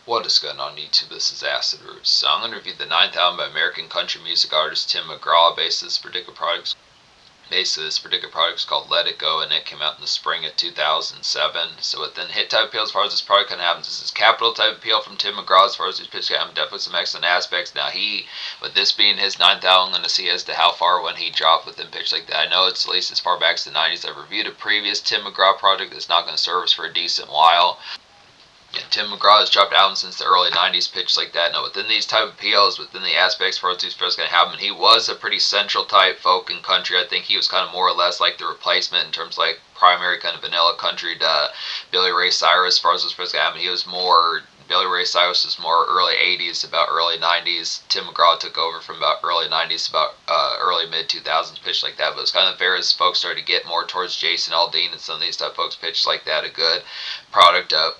What is going on YouTube? This is Acid Roots. So I'm going to review the 9th album by American country music artist Tim McGraw. This particular product is called Let It Go, and it came out in the spring of 2007. So within hit type appeal, as far as this product kind of happens, this is capital type appeal from Tim McGraw as far as these pitch album. Definitely some excellent aspects. Now with this being his 9th album, I'm going to see as to how far when he dropped within pitch like that. I know it's at least as far back as the 90s. I've reviewed a previous Tim McGraw project that's not going to serve us for a decent while. Yeah, Tim McGraw has dropped albums since the early 90s, pitched like that. Now, within these type of PLs, within the aspects for what these first going to happen, he was a pretty central type folk and country. I think he was kind of more or less like the replacement in terms of like primary kind of vanilla country to Billy Ray Cyrus. As far as this first going to happen, he was more. Billy Ray Cyrus was more early 80s, about early 90s. Tim McGraw took over from about early 90s, about early mid 2000s, pitched like that. But it's kind of fair as folks started to get more towards Jason Aldean and some of these type of folks pitched like that. A good product of.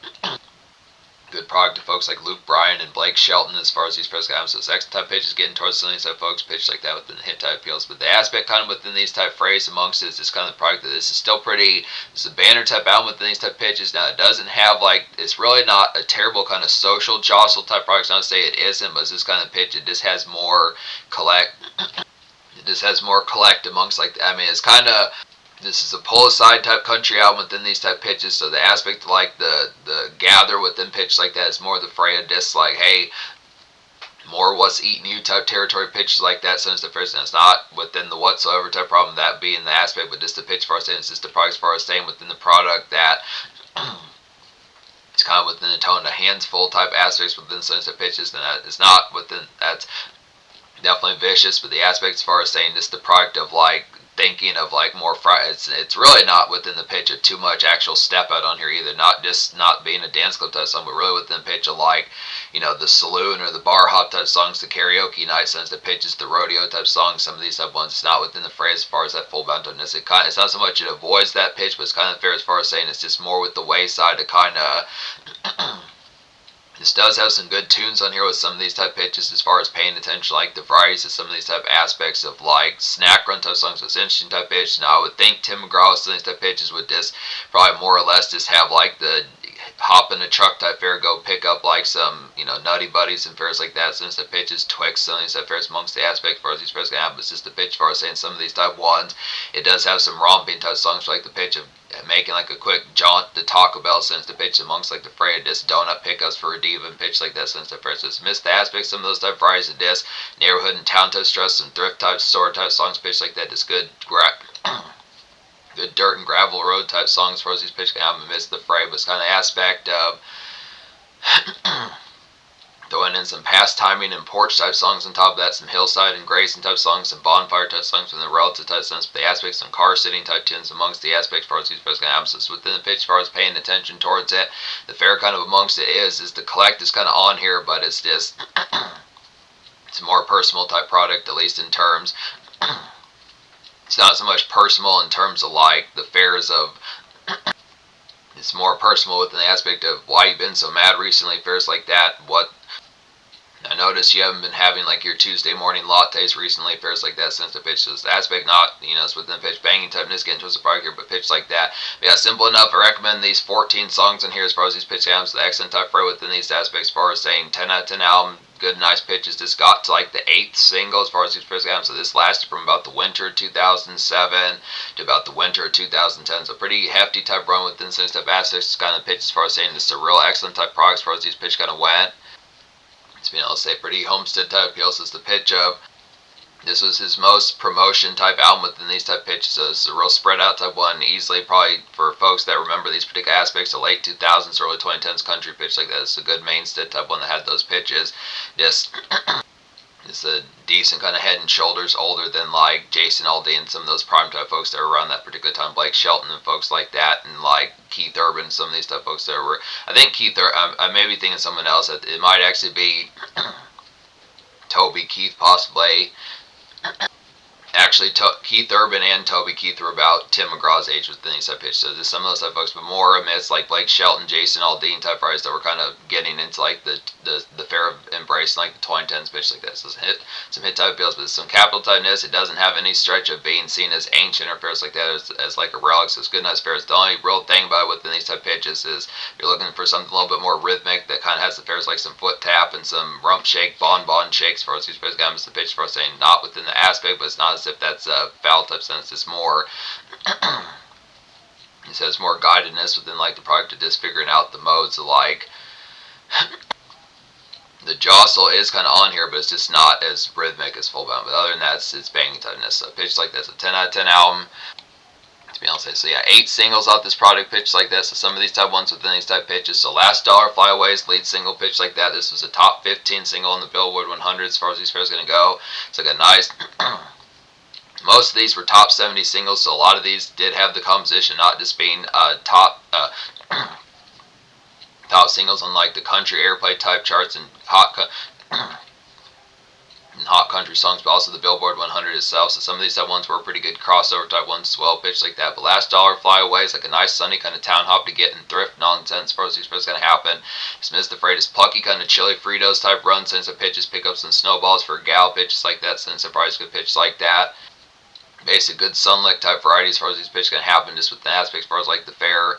Good product to folks like Luke Bryan and Blake Shelton as far as these press albums. So second type pitches getting towards some of these type folks pitched like that within the hit type appeals. But the aspect kind of within these type phrase amongst it is this kind of product that this is still pretty, this is a banner type album within these type pitches. Now it doesn't have like, it's really not a terrible kind of social jostle type product. Not to say it isn't, but it's this kind of pitch. It just has more collect. It just has more collect amongst like, I mean, it's kind of, this is a pull-aside type country album within these type pitches, so the aspect like the gather within pitch like that is more the fray of just like, hey, more what's eating you type territory pitches like that. Since the first, and it's not within the whatsoever type problem, that being the aspect, but just the pitch for us, saying it's just the product as far as saying within the product that it's kind of within the tone, the hands full type aspects within some type pitches, and that it's not within, that's definitely vicious, but the aspect as far as saying just the product of like thinking of like more it's really not within the pitch of too much actual step out on here either, not just not being a dance club type song, but really within the pitch of like, you know, the saloon or the bar hop type songs, the karaoke night songs, the pitches, the rodeo type songs, some of these type ones. It's not within the phrase as far as that full bountiness. It's not so much it avoids that pitch, but it's kind of fair as far as saying it's just more with the wayside to kind of this does have some good tunes on here with some of these type pitches as far as paying attention, like the varieties of some of these type aspects of like snack run type songs with interesting type pitch. Now I would think Tim McGraw with some of these type pitches would just probably more or less just have like the hop in a truck type fair, go pick up like some, you know, Nutty Buddies and fairs like that. Some of these type pitches, Twix, some of these type fairs amongst the aspect as far as these fairs can have. It's just the pitch as far as saying some of these type ones. It does have some romping type songs like the pitch of making like a quick jaunt to Taco Bell since the pitch amongst like the fray of disc donut pickups for a diva and pitch like that since the first. It's missed the aspects, some of those type varieties of disc, neighborhood and town type stress, some thrift type store type songs pitch like that. Just good good dirt and gravel road type songs as far as these pitch can have missed the fray, but it's kind of the aspect of throwing in some past timing and porch type songs on top of that, some hillside and grazing type songs, some bonfire type songs from the relative type sense, but the aspects, some car sitting type tunes amongst the aspects as far as these first kind of absences within the pitch as far as paying attention towards it. The fair kind of amongst it is the collect is kind of on here, but it's just it's a more personal type product, at least in terms. It's not so much personal in terms of like the fairs of it's more personal within the aspect of why you've been so mad recently, fairs like that. What I noticed you haven't been having like your Tuesday morning lattes recently, fairs like that since the pitch. So the aspect not, you know, it's within the pitch banging type, just getting towards the product here, but pitch like that. But yeah, simple enough. I recommend these 14 songs in here as far as these pitch albums. The excellent type fray within these aspects as far as saying 10 out of 10 album. Good, nice pitches. This got to like the 8th single as far as these pitch albums. So this lasted from about the winter of 2007 to about the winter of 2010. So pretty hefty type run within some type aspects. Kind of pitch as far as saying this is a real excellent type product as far as these pitch kind of went. It's been able to say pretty homestead type appeals is the pitch of. This was his most promotion type album within these type pitches, so it's a real spread out type one. Easily, probably for folks that remember these particular aspects, the late 2000s, early 2010s country pitch like that. It's a good mainstay type one that had those pitches. Just it's a decent kind of head and shoulders older than like Jason Aldean and some of those prime type folks that were around that particular time, Blake Shelton and folks like that, and like Keith Urban, some of these type folks that were. I think I may be thinking of someone else. It might actually be Toby Keith, possibly. Actually, Keith Urban and Toby Keith were about Tim McGraw's age within these type pitches. So there's some of those type folks, but more amidst like Blake Shelton, Jason Aldean type writers that were kind of getting into like the fair of embrace, like the 2010s pitch like that. So some hit type appeals, but some capital typeness. It doesn't have any stretch of being seen as ancient or fairs like that as like a relic. So it's good, nice fairs. The only real thing about it within these type pitches is you're looking for something a little bit more rhythmic that kind of has the fairs like some foot tap and some rump shake, bon shakes. For us, these pairs got the pitch for us saying not within the aspect, but it's not as if that's a foul type sense. It's more it says more guidedness within like the product of just figuring out the modes of like the jostle is kind of on here, but it's just not as rhythmic as full bound. But other than that, it's banging typeness. So pitch like this, a 10 out of 10 album. To be honest, so yeah, 8 singles off this product pitch like this. So some of these type ones within these type pitches. So Last Dollar, Flyaways, lead single pitch like that. This was a top 15 single in the Billboard 100 as far as these pairs are going to go. It's like a nice most of these were top 70 singles, so a lot of these did have the composition not just being top top singles on like the country airplay type charts and hot country songs, but also the Billboard 100 itself. So some of these type ones were pretty good crossover type ones as well, pitched like that. But Last Dollar, Fly Away is like a nice sunny kind of town hop to get in thrift nonsense as far as these going to happen. Dismissed the Freight is plucky kind of chili Fritos type run since the pitches, pick up some snowballs for gal pitches like that, since the price good pitch like that. Basic good sunlick type variety as far as these pitches going to happen, just with the aspects as far as like the fair.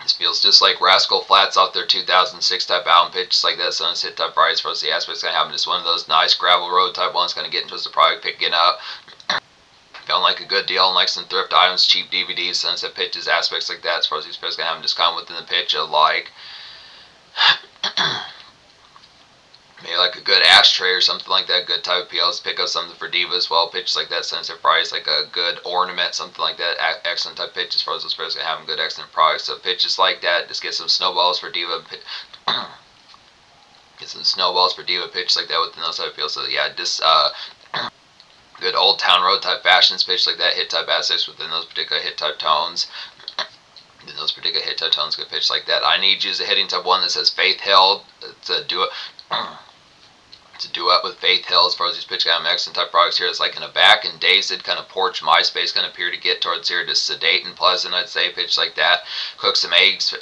This feels just like Rascal Flatts off their 2006 type album pitches like that. So it's hit type variety as far as the aspects going to happen. Just one of those nice gravel road type ones going to get into the product picking up. Feeling like a good deal and like some thrift items, cheap DVDs, sunset pitches, aspects like that as far as these pitches going to happen. Just kind of within the pitch of like maybe like a good ashtray or something like that, good type of PLs, pick up something for Diva as well, pitches like that, sunset price, like a good ornament, something like that, excellent type pitch as far as those players going to have good excellent products. So pitches like that, just get some snowballs for Diva, get some snowballs for Diva pitches like that within those type of PLs. So yeah, just good old town road type fashions pitch like that, hit type assets within those particular hit type tones. In those particular hit type tones, good pitch like that. I Need You is a hitting type one that says Faith Hill. It's a duet. It's a duet with Faith Hill as far as these pitch kind of excellent type products here. It's like in a back and dazed kind of porch MySpace kind of appear to get towards here, just sedate and pleasant, I'd say, pitch like that. Cook some eggs.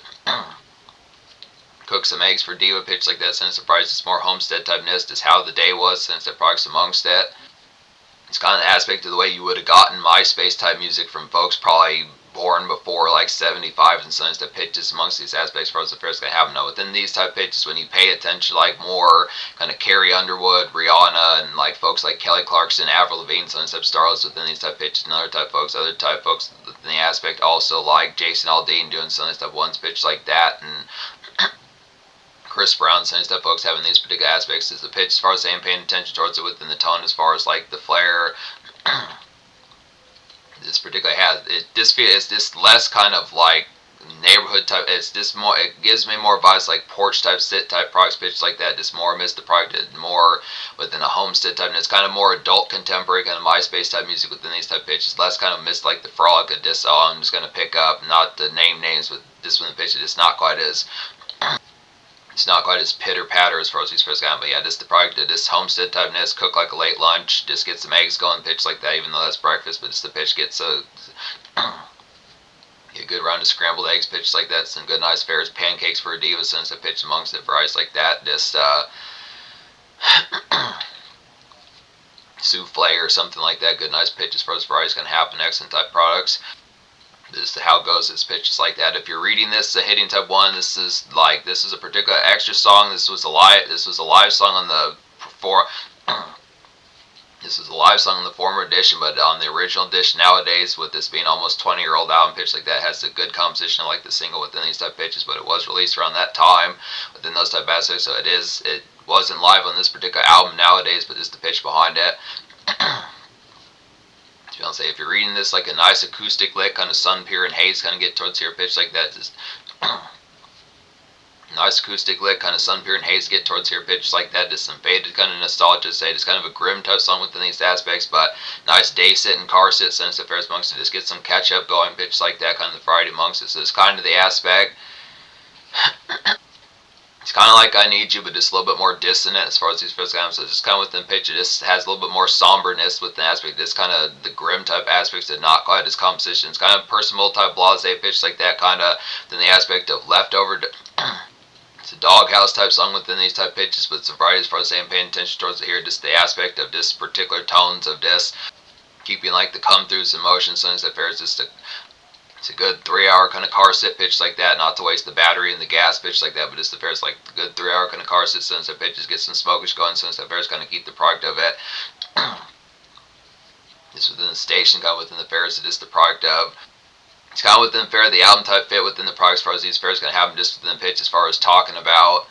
Cook some eggs for Diva pitch like that. Since the price is more homestead type nest is how the day was since the products amongst it. It's kind of the aspect of the way you would have gotten MySpace type music from folks probably born before like 75 and sons that pitches amongst these aspects for us the first going to happen. Now within these type pitches, when you pay attention like more kind of Carrie Underwood, Rihanna, and like folks like Kelly Clarkson, Avril Lavigne, sons type starlets within these type pitches, and other type folks within the aspect also like Jason Aldean doing some of type ones pitch like that, and Chris Brown, same stuff, folks having these particular aspects is the pitch as far as I'm paying attention towards it within the tone as far as like the flair. This particular has it. This is this less kind of like neighborhood type. It's just more. It gives me more vibes like porch type, sit type products, pitch like that. Just more amidst the product, more within a homestead type. And it's kind of more adult contemporary kind of MySpace type music within these type pitches. Less kind of missed like the frolic of this. I'm just gonna pick up not the names, but this one the pitch. It's not quite as. It's not quite as pitter patter as far as these first got, but yeah, just the product of this homestead type nest, cook like a late lunch, just get some eggs going, pitch like that, even though that's breakfast, but just the pitch gets a get a good round of scrambled eggs, pitch like that, some good nice fairs, pancakes for a Diva, since the pitch amongst it, varieties like that, just souffle or something like that, good nice pitch as far as varieties can happen, excellent type products. This is how it goes. This pitch is like that. If you're reading this, the hitting type one. This is a particular extra song. This was a live song on the This is a live song on the former edition, but on the original edition nowadays, with this being almost 20-year-old album, pitch like that has a good composition of like the single within these type pitches. But it was released around that time within those type aspects, so it wasn't live on this particular album nowadays, but just the pitch behind it. Say if you're reading this like a nice acoustic lick, kind of sun, pier, and haze, kind of get towards here, pitch like that. Just nice acoustic lick, kind of sun, pier, and haze, get towards here, pitch like that. Just some faded kind of nostalgia, say it's kind of a grim type song within these aspects, but nice day sit and car sit, sense of affairs amongst it. Just get some catch up going, pitch like that, kind of the variety amongst it. So it's kind of the aspect. It's kind of like I Need You, but just a little bit more dissonant as far as these physical elements. So just kind of within pitch, it just has a little bit more somberness with the aspect. This kind of the grim type aspects that not quite as composition. It's kind of personal type blase pitch like that kind of. Then the aspect of leftover. It's a doghouse type song within these type pitches, but it's a variety as far as saying paying attention towards it here. Just the aspect of this particular tones of this, keeping like the come throughs and motion songs that fares just it's a good 3-hour kind of car sit pitch like that, not to waste the battery and the gas pitch like that, but just the fares like the good 3-hour kind of car sit songs that pitches, get some smokish going songs that fares kind of keep the product of it. Just within the station, kind of within the fares, it is the product of. It's kind of within fair, the album type fit within the product as far as these fares going to have them just within the pitch as far as talking about.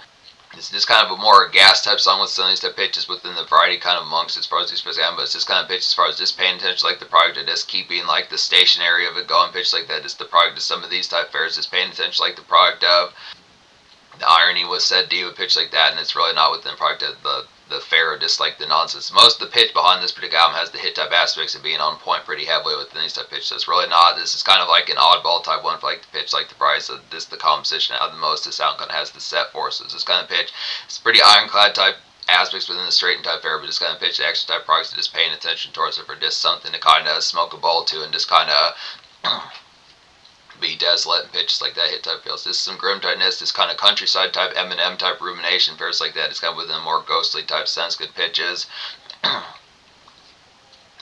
It's just kind of a more gas type song with some of these type pitches within the variety kind of amongst as far as these fares have, but it's just kind of pitch as far as just paying attention like the product of just keeping like the stationary of it going pitch like that, just the product of some of these type fares, just paying attention like the product of. The irony was said diva pitch like that, and it's really not within the product of the fair, just like the nonsense. Most of the pitch behind this particular album has the hit type aspects of being on point pretty heavily within these type pitches. So it's really not. This is kind of like an oddball type one for like the pitch, like the price of this, the composition out of the most. This sound kind of has the set forces. This kind of pitch, it's pretty ironclad type aspects within the straight and type fair, but just kind of pitch the extra type products, just paying attention towards it for just something to kind of smoke a bowl to and just kind of be desolate and pitches like that hit type feels. This is some grim tightness, this kind of countryside type Eminem type rumination fares like that. It's kind of within a more ghostly type sense, good pitches.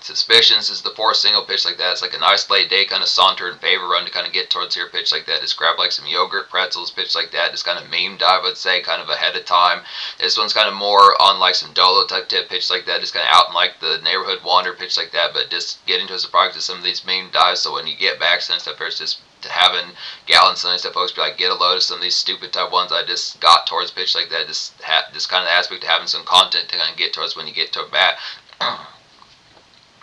Suspicions is the fourth single pitch like that. It's like a nice late day kind of saunter and favor run to kind of get towards here pitch like that. Just grab like some yogurt pretzels pitch like that. Just kind of meme dive, I'd say, kind of ahead of time. This one's kind of more on like some dolo type tip pitch like that. Just kind of out in like the neighborhood wander pitch like that. But just getting to as a product of some of these meme dives. So when you get back, since that first just having gallons and stuff, folks be like, get a load of some of these stupid type ones I just got towards pitch like that. Just kind of the aspect of having some content to kind of get towards when you get to back.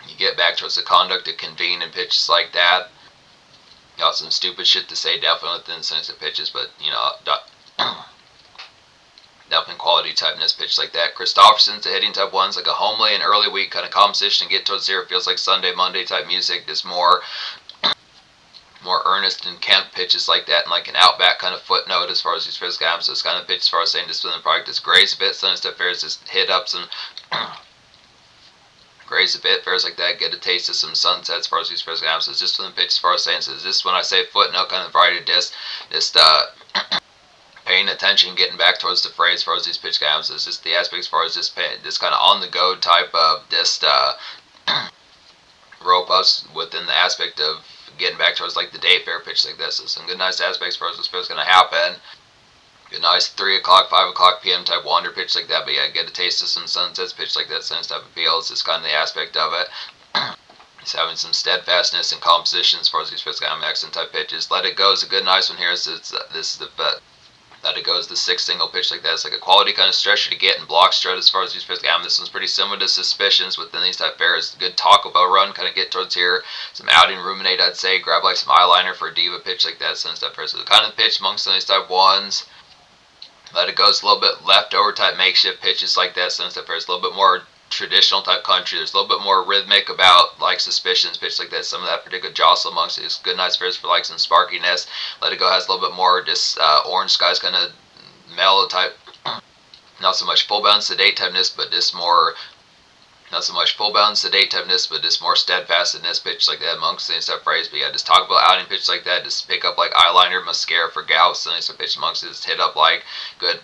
You get back towards the conduct to convene and pitches like that. Got some stupid shit to say definitely within the sense of pitches, but you know, definitely quality typeness pitch like that. Christofferson's the hitting type ones, like a homely and early week kind of composition and get towards here. It feels like Sunday, Monday type music. Just more earnest and Kemp pitches like that, and like an outback kind of footnote as far as these physical albums. So it's kind of pitch as far as saying just within the product is graze a bit, some stuff fares just hit up some graze a bit, fares like that, get a taste of some sunsets as far as these physical albums. So it's just within pitch as far as saying, so just when I say footnote kind of variety of disc, just paying attention, getting back towards the phrase as far as these pitch albums. It's just the aspect as far as this kind of on the go type of just rope us within the aspect of getting back towards like the day fair pitch like this. So some good nice aspects as far as what's going to happen. Good nice 3 o'clock, 5 o'clock p.m. type wander pitch like that, but yeah, get a taste of some sunsets pitch like that, sense type of feel. It's just kind of the aspect of it. It's having some steadfastness and composition as far as these physical accent type pitches. Let It Go is a good nice one here. This is the Let It Go is the 6th single pitch like that. It's like a quality kind of stretcher to get and block strut as far as these physical. This one's pretty similar to Suspicions within these type pairs. Good Taco Bell run, kind of get towards here. Some outing ruminate, I'd say. Grab like some eyeliner for a diva pitch like that, sense type pairs. So the kind of pitch amongst some of these type ones. Let It Go is a little bit leftover type makeshift pitches like that, sense type pairs. A little bit more traditional type country. There's a little bit more rhythmic about like Suspicions pitch like that. Some of that particular jostle amongst these good nice pairs for like some sparkiness. Let It Go has a little bit more just Orange Skies kind of mellow type, not so much full bound sedate typeness, but just more, not so much full bound sedate typeness, but just more steadfastness pitch like that amongst the stuff phrase. But yeah, just talk about outing pitch like that. Just pick up like eyeliner, mascara for gals, and stuff pitch amongst it. Just hit up like good.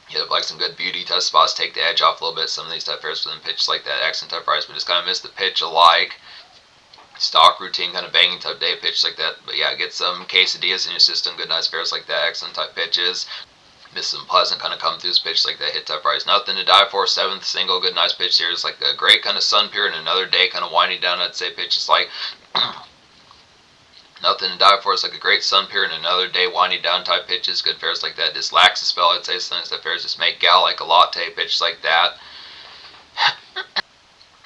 Hit up like some good beauty type spots, take the edge off a little bit. Some of these type pairs within pitch like that, accent type phrase, but just kind of miss the pitch alike. Stock routine kind of banging type day pitch like that. But yeah, get some quesadillas in your system, good nice pairs like that, accent type pitches. Miss some pleasant kind of come throughs pitch like that, hit type price. Nothing to Die For, 7th single, good nice pitch here. It's like a great kind of sun period and another day kind of winding down, I'd say pitch is like Nothing to Die For. It's like a great sun period and another day winding down type pitches, good fares like that. Just lax a spell, I'd say things that fares just make gal like a latte pitch like that.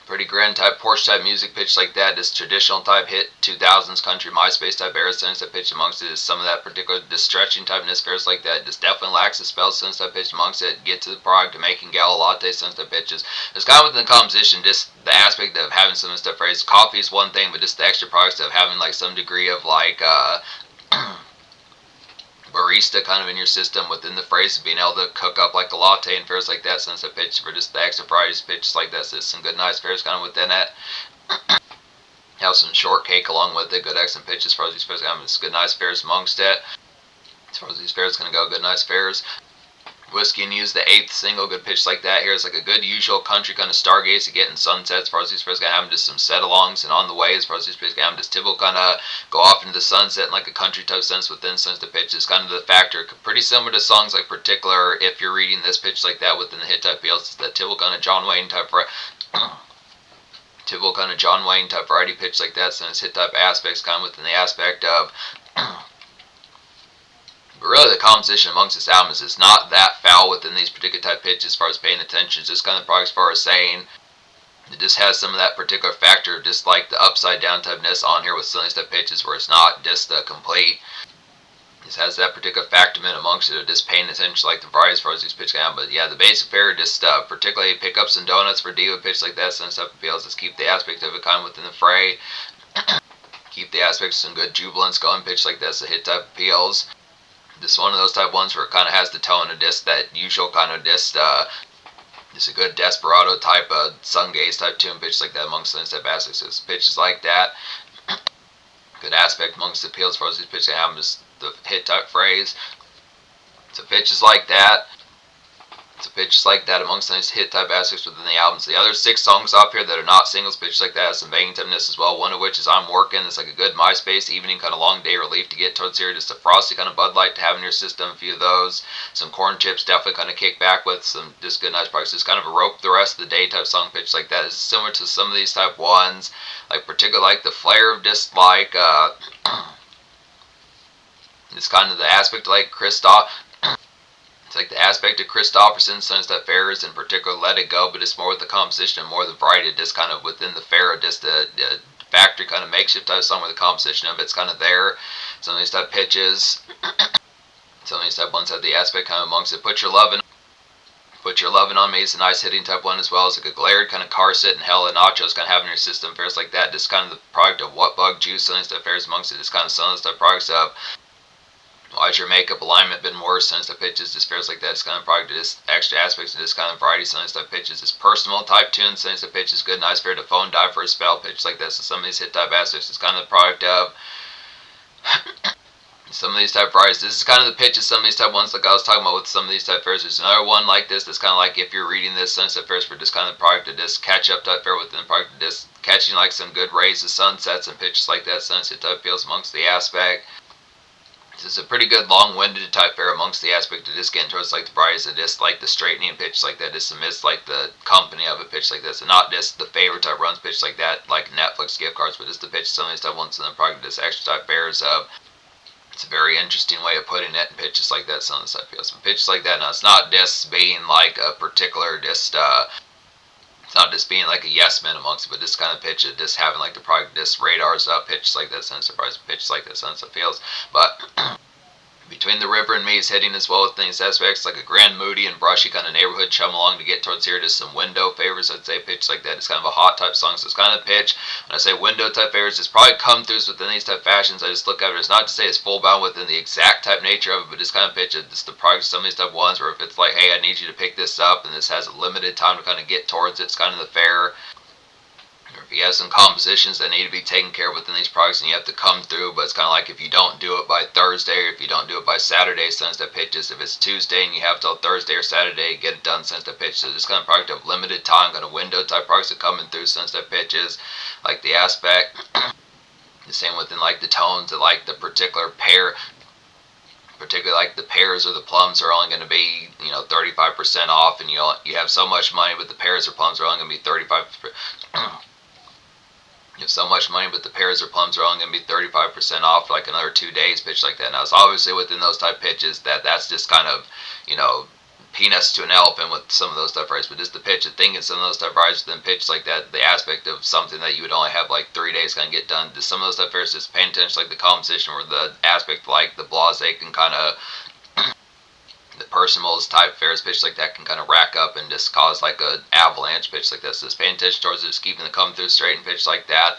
Pretty grand type Porsche type music pitch like that, this traditional type hit 2000s country MySpace type era sense that pitch amongst it is some of that particular this stretching typeness fares like that. Just definitely lacks a spell sense that pitch amongst it. Get to the product to making gal latte sense that pitches. It's kind of within the composition, just the aspect of having some of stuff phrase. Coffee is one thing, but just the extra products of having like some degree of like barista kind of in your system within the phrase of being able to cook up like a latte and fairs like that, since I pitch for just the extra varieties pitches like that. So some good nice fairs kind of within it. Have some shortcake along with it, good excellent pitches as far as these fairs. Some good nice fairs amongst it. As far as these fairs gonna go, good nice fairs. Whiskey and Use, the 8th single, good pitch like that. Here's like a good usual country kind of stargaze, getting sunsets. As far as these fairs gonna have just some set-alongs, and on the way, as far as these fairs gonna have just typical kind of go off into the sunset in like a country type sense within sense the pitch is kind of the factor. Pretty similar to songs like Particular, if you're reading this pitch like that within the hit type feels. It's that typical kind of John Wayne type typical kind of John Wayne type variety pitch like that, so it's hit type aspects kind of within the aspect of but really the composition amongst this album is it's not that foul within these particular type pitches as far as paying attention. It's just kind of the product as far as saying it just has some of that particular factor, just like the upside down typeness on here with some of these type pitches where it's not just the complete. It has that particular factor in amongst it of just paying attention like the variety as far as these pitches go. But yeah, the basic pair just particularly pickups and donuts for diva pitch like that, some stuff appeals. Just keep the aspect of it kind of within the fray. Keep the aspects of some good jubilance going pitch like that's the hit type appeals. Just one of those type ones where it kind of has the tone of just that usual kind of just a good desperado type of sun gaze type tune pitch like that amongst those type aspects. So pitches like that. Good aspect amongst the appeals as far as these pitches have just the hit type phrase. So pitches like that. So pitches like that amongst those hit type aspects within the album. So the other 6 songs off here that are not singles pitches like that have some banging typeness as well. One of which is I'm Working. It's like a good MySpace evening kind of long day relief to get towards here. Just a frosty kind of Bud Light to have in your system. A few of those. Some corn chips definitely kind of kick back with some just good nice products. It's kind of a rope the rest of the day type song pitch like that. It's similar to some of these type ones. Like particularly like the flair of just like it's kind of the aspect like Christoph. It's like the aspect of Christopherson, Sons That Fairs, in particular, Let It Go, but it's more with the composition and more the variety, just kind of within the fair, just the factory kind of makeshift type song where the composition of it's kind of there. Some of these type pitches, some of these type ones have the aspect kind of amongst it. Put Your Lovin' on Me is a nice hitting type one as well. It's like a glared kind of carsit and hella nachos kind of having your system fairs like that. Just kind of the product of What Bug Juice, some of these type fairs amongst it. Just kind of some of those type products of why's your makeup alignment been worse since the pitches, just fairs like that. It's kind of product of this extra aspects of this kind of variety, some of these type pitches. This personal type tunes, some of these pitches, good, nice fair to phone dive for a spell, pitch like this. So some of these hit type aspects is kind of the product of some of these type varieties. This is kind of the pitches, some of these type ones like I was talking about with some of these type fairs. There's another one like this that's kind of like if you're reading this sunset fairs for just kind of the product of this catch up type fair within the product of this catching like some good rays of sunsets and pitches like that, sunset type feels amongst the aspect. This is a pretty good long-winded type fair amongst the aspect of just getting towards like the varieties of just like the straightening pitch like that, just amidst like the company of a pitch like this, and not just the favorite type runs pitch like that, like Netflix gift cards, but just the pitch some of these type ones and then probably this extra type fairs of. It's a very interesting way of putting it in pitches like that, some of the type feels. Some pitches like that. Now it's not just being like a particular just it's not just being like a yes man amongst it, but this kind of pitch of just having like the product just radars up pitches like that, sense of surprise pitches like that, sense of feels. But Between the River and Me is hitting as well with things aspects like a grand, moody, and brushy kind of neighborhood chum along to get towards here. Just some window favors, I'd say, pitch like that. It's kind of a hot type song, so it's kind of pitch. When I say window type favors, it's probably come throughs within these type fashions. I just look at it. It's not to say it's full bound within the exact type nature of it, but it's kind of pitch. It's the product of some of these type ones where if it's like, hey, I need you to pick this up, and this has a limited time to kind of get towards it, it's kind of the fair. Or if you have some compositions that need to be taken care of within these products and you have to come through, but it's kind of like if you don't do it by Thursday or if you don't do it by Saturday, since that pitches. If it's Tuesday and you have till Thursday or Saturday, get it done since that pitch. So this kind of product of limited time, kind of window type products that coming through since that pitches, like the aspect. The same within like the tones of like the particular pair. Particularly like the pears or the plums are only going to be 35% off, and you have so much money, but the pears or plums are only going to be 35%. You have so much money, but the pears or plums are only going to be 35% off for like another 2 days, pitch like that. Now, it's obviously within those type pitches that's just kind of, peanuts to an elephant with some of those type varieties, but just the pitch, the thing in some of those type varieties within pitch like that, the aspect of something that you would only have like 3 days kind of get done. Just some of those type varieties, just paying attention like the composition where the aspect like the blase can kind of, the personals type fairs pitch like that can kind of rack up and just cause like a avalanche pitch like that. So just paying attention towards it, just keeping the come through straight and pitch like that.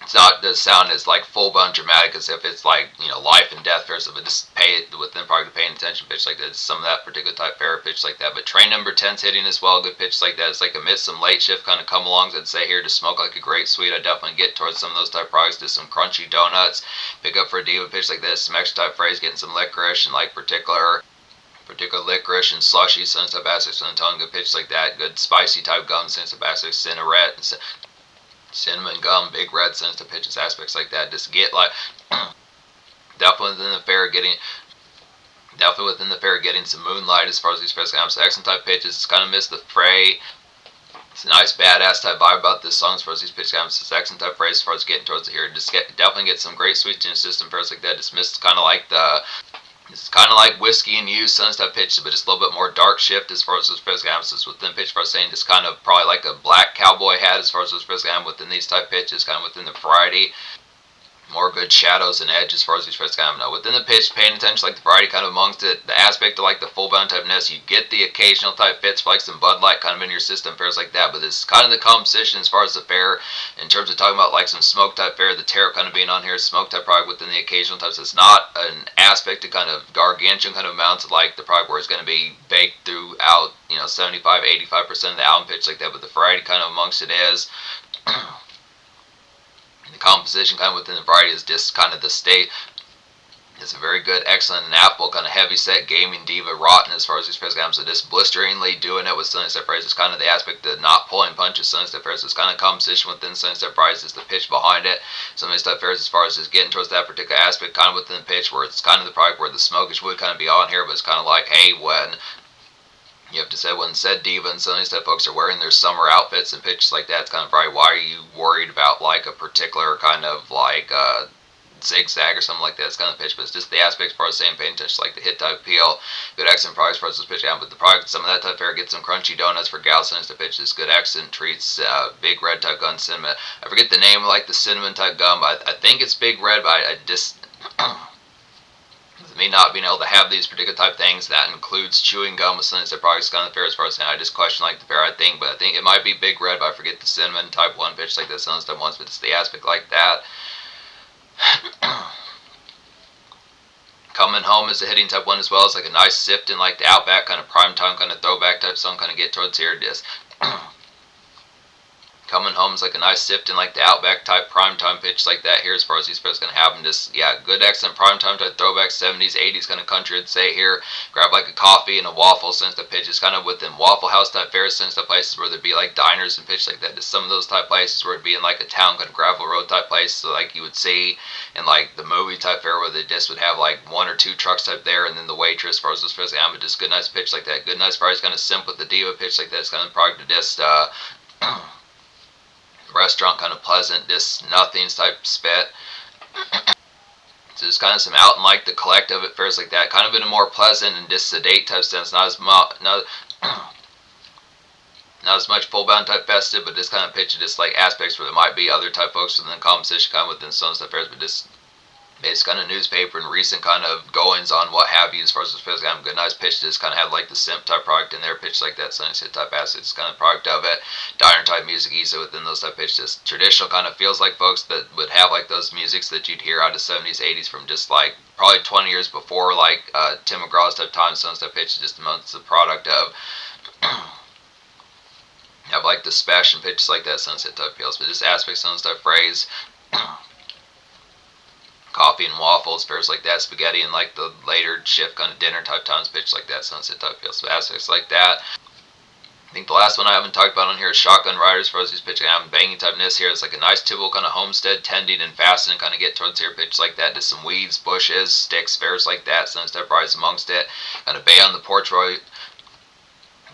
It's not does sound as like full blown dramatic as if it's like, you know, life and death or something. Just pay it within probably paying attention pitch like that. Some of that particular type fair pitch like that. But train number 10's hitting as well. Good pitch like that. It's like amidst some late shift kind of come alongs. I'd say here to smoke like a great sweet. I definitely get towards some of those type products. Do some crunchy donuts. Pick up for a diva pitch like this. Some extra type phrase. Getting some licorice and like particular licorice and slushy, sense of acids on the tongue, good pitch like that, good spicy type gum, sense of acids, cinnamon gum, big red sense of pitches, aspects like that. Just get like definitely within the fair getting some moonlight as far as these first games. Excellent type pitches. It's kind of missed the fray. It's a nice badass type vibe about this song as far as these pitch games. It's excellent type phrase as far as getting towards it here. Definitely get some great sweets in your system first like that. Just missed kind of like the it's kind of like whiskey and you, Sun's type pitch, but just a little bit more dark shift as far as those first games. Within pitch for saying just kind of probably like a black cowboy hat as far as those first games within these type pitches, kind of within the variety. More good shadows and edge as far as these first games. Now within the pitch, paying attention to like the variety kind of amongst it, the aspect of like the full bound typeness, you get the occasional type fits like some Bud Light kind of in your system, fairs like that, but this is kind of the composition as far as the fair in terms of talking about like some smoke type fair, the tarot kind of being on here, smoke type product within the occasional types. It's not an aspect of kind of gargantuan kind of amounts of like the product where it's going to be baked throughout, you know, 75-85% of the album pitch like that, but the variety kind of amongst it is. The composition kind of within the variety is just kind of the state. It's a very good, excellent, and apple kind of heavy set gaming diva rotten as far as these phrase games. So just blisteringly doing it with Sunny Step Phrase is kind of the aspect of not pulling punches. Sunny Step Phrase is kind of composition within Sunny Step Phrase is the pitch behind it. Sunny Step Phrase as far as just getting towards that particular aspect kind of within the pitch where it's kind of the product where the smokish would kind of be on here, but it's kind of like, hey, when you have to say when said diva and Sunny Step folks are wearing their summer outfits and pitches like that, it's kind of probably why are you worried about like a particular kind of like zigzag or something like that. It's kind of pitch, but it's just the aspects part of saying paying attention like the hit type peel, good accent products for this pitch down, but the product some of that type fair get some crunchy donuts for gals and the pitch, this good accent treats, big red type gun cinnamon. I forget the name of like the cinnamon type gum, but I think it's big red, but I just me not being able to have these particular type things that includes chewing gum with Sunny Step products kind of fair as far as I just question like the fair I think, but I think it might be big red, but I forget the cinnamon type one pitch like the Sunny Step ones, but it's the aspect like that. Coming Home is a hitting type one as well. It's like a nice sift in like the Outback kind of prime time kind of throwback type song kind of get towards here. Just Coming Home is like a nice sift in like the Outback type primetime pitch like that here as far as these players going to have. And just, yeah, good excellent primetime type throwback 70s, 80s kind of country I'd say here. Grab like a coffee and a waffle since the pitch is kind of within Waffle House type fairs since the places where there'd be like diners and pitch like that. Just some of those type places where it'd be in like a town kind of gravel road type place. So like you would see in like the movie type fair where they just would have like one or two trucks type there and then the waitress as far as those fairs. Yeah, but just good nice pitch like that. Good nice fries kind of simp with the diva pitch like that. It's kind of product of just restaurant kind of pleasant, just nothing's type spit. So just kind of some out and like the collect of it fairs like that, kind of in a more pleasant and just sedate type sense, not as much full bound type festive, but just kind of picture just like aspects where there might be other type folks within the composition kind of within some stuff fairs, but just based kind of newspaper and recent kind of goings on what have you as far as the physical. I'm good nice pitch just kind of have like the simp type product in there, pitch like that Sunny Sit type acid, it's kind of product of it. Diner type music easy within those type pitches. Traditional kind of feels like folks that would have like those musics that you'd hear out of 70s, 80s from just like probably 20 years before like Tim McGraw's type time Sun's type pitch, just amongst the product of have like the special pitches like that sunset type feels, but just aspects Sun's type phrase. Coffee and waffles, fairs like that, spaghetti, and like the later shift kind of dinner type times, pitch like that, sunset type feels, so aspects like that. I think the last one I haven't talked about on here is Shotgun Riders, for these pitching out and banging typeness here. It's like a nice typical kind of homestead tending and fastening kind of get towards here, pitch like that, just some weeds, bushes, sticks, fairs like that, sunset rise amongst it, kind of bay on the porch roy.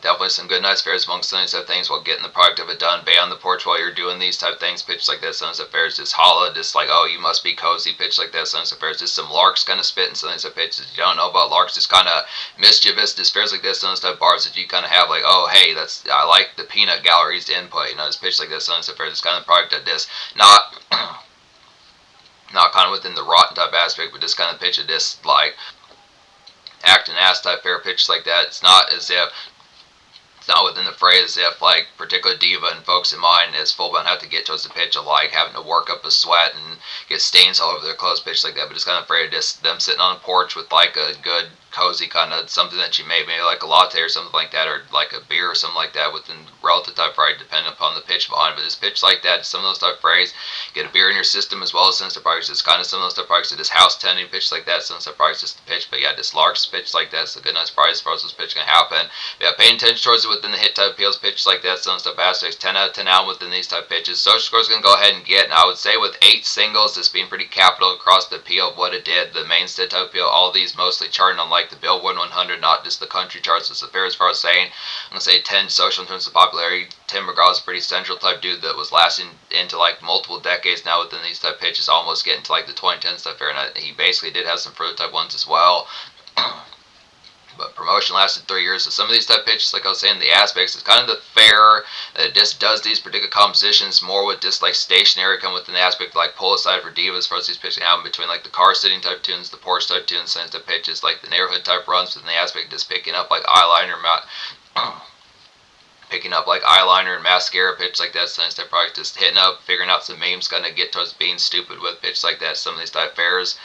Definitely some good nice fairs amongst these type things while getting the product of it done. Bay on the porch while you're doing these type things. Pitch like that. Sunset fairs just holla, just like, oh, you must be cozy. Pitch like that. Sunset fairs just some larks kind of spitting. Sunset pitches you don't know about larks. Just kind of mischievous. Just fairs like this. Sunset bars that you kind of have like, oh, hey, I like the peanut galleries input. You know, just pitch like this. Sunset fairs is kind of product of this. Not kind of within the rotten type aspect, but just kind of pitch of this like acting ass type fair pitch like that. It's not as if not within the phrase if like particular diva and folks in mind as full blown have to get towards the pitch of like having to work up a sweat and get stains all over their clothes pitch like that, but just kind of afraid of just them sitting on a porch with like a good cozy kind of something that you made, maybe like a latte or something like that, or like a beer or something like that within relative type variety depending upon the pitch behind. But just pitch like that, some of those type phrase, get a beer in your system as well as sensitive products. It's kind of some of those type products that just house tending pitch like that, some of those type products just the pitch, but yeah, just large pitch like that. It's a good nice price as far as this pitch can happen. Yeah, paying attention towards it within the hit type appeals pitch like that, some stuff aspects, 10 out of 10 out within these type pitches. Social score's going to go ahead and get, and I would say with 8 singles, this being pretty capital across the appeal of what it did. The mainstay type appeal, all these mostly charting on like the Billboard 100, not just the country charts. It's fair as far as saying, I'm going to say 10 social in terms of popularity. Tim McGraw is a pretty central type dude that was lasting into like multiple decades now within these type pitches, almost getting to like the 2010 stuff here, and he basically did have some further type ones as well. But promotion lasted 3 years. So some of these type pitches, like I was saying, the aspects, it's kind of the fair that it just does these particular compositions more with just like stationary come within the aspect like pull aside for divas for these pitches happen between like the car sitting type tunes, the porch type tunes, and type pitches, like the neighborhood type runs within the aspect just picking up like eyeliner picking up like eyeliner and mascara pitch like that, some of these type products just hitting up, figuring out some memes, gonna get towards being stupid with pitch like that, some of these type fairs.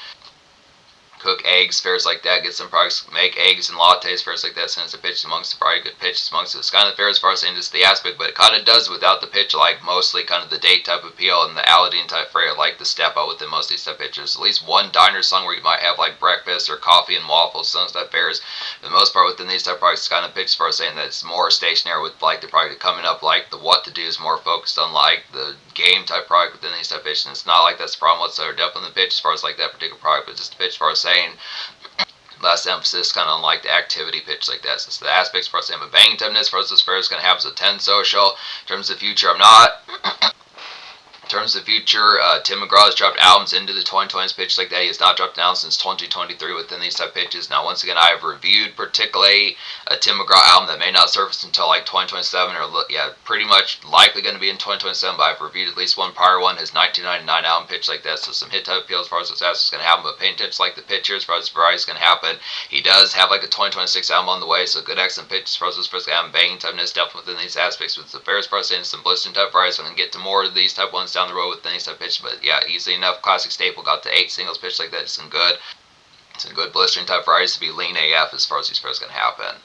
Cook eggs, fairs like that, get some products, make eggs and lattes, fairs like that, since the pitch amongst the probably good pitches amongst it. It's kind of fair as far as saying just the aspect, but it kind of does without the pitch, like mostly kind of the date type appeal and the Aladdin type fair, like the step out within most of these type pitches. At least one diner song where you might have like breakfast or coffee and waffles, some type fairs. For the most part within these type products, it's kind of pitch as far as saying that it's more stationary with like the product coming up, like the what to do is more focused on like the game type product within these type pitches. And it's not like that's the problem whatsoever. Definitely the pitch as far as like that particular product, but just the pitch as far as saying less emphasis kind of on like the activity pitch like that. So it's the aspects for us saying, but banging toughness for us this fair is going to have as a 10 social. In terms of the future, I'm not. In terms of the future, Tim McGraw has dropped albums into the 2020s pitch like that. He has not dropped an album since 2023 within these type pitches. Now, once again, I have reviewed particularly a Tim McGraw album that may not surface until like 2027 or pretty much likely going to be in 2027. But I've reviewed at least one prior one, his 1999 album pitch like that. So some hit type appeal as far as what's going to happen. But paying attention like the pitch here as far as variety is going to happen. He does have like a 2026 album on the way, so good excellent pitch as far as what's going to happen. Banging toughness definitely within these aspects. With the fair as far as saying some blistering type variety, so I'm going to get to more of these type ones down the road with these type pitches, but yeah, easily enough. Classic staple got to 8 singles pitch like that. Some good blistering type varieties to be lean AF as far as these fairs going to happen.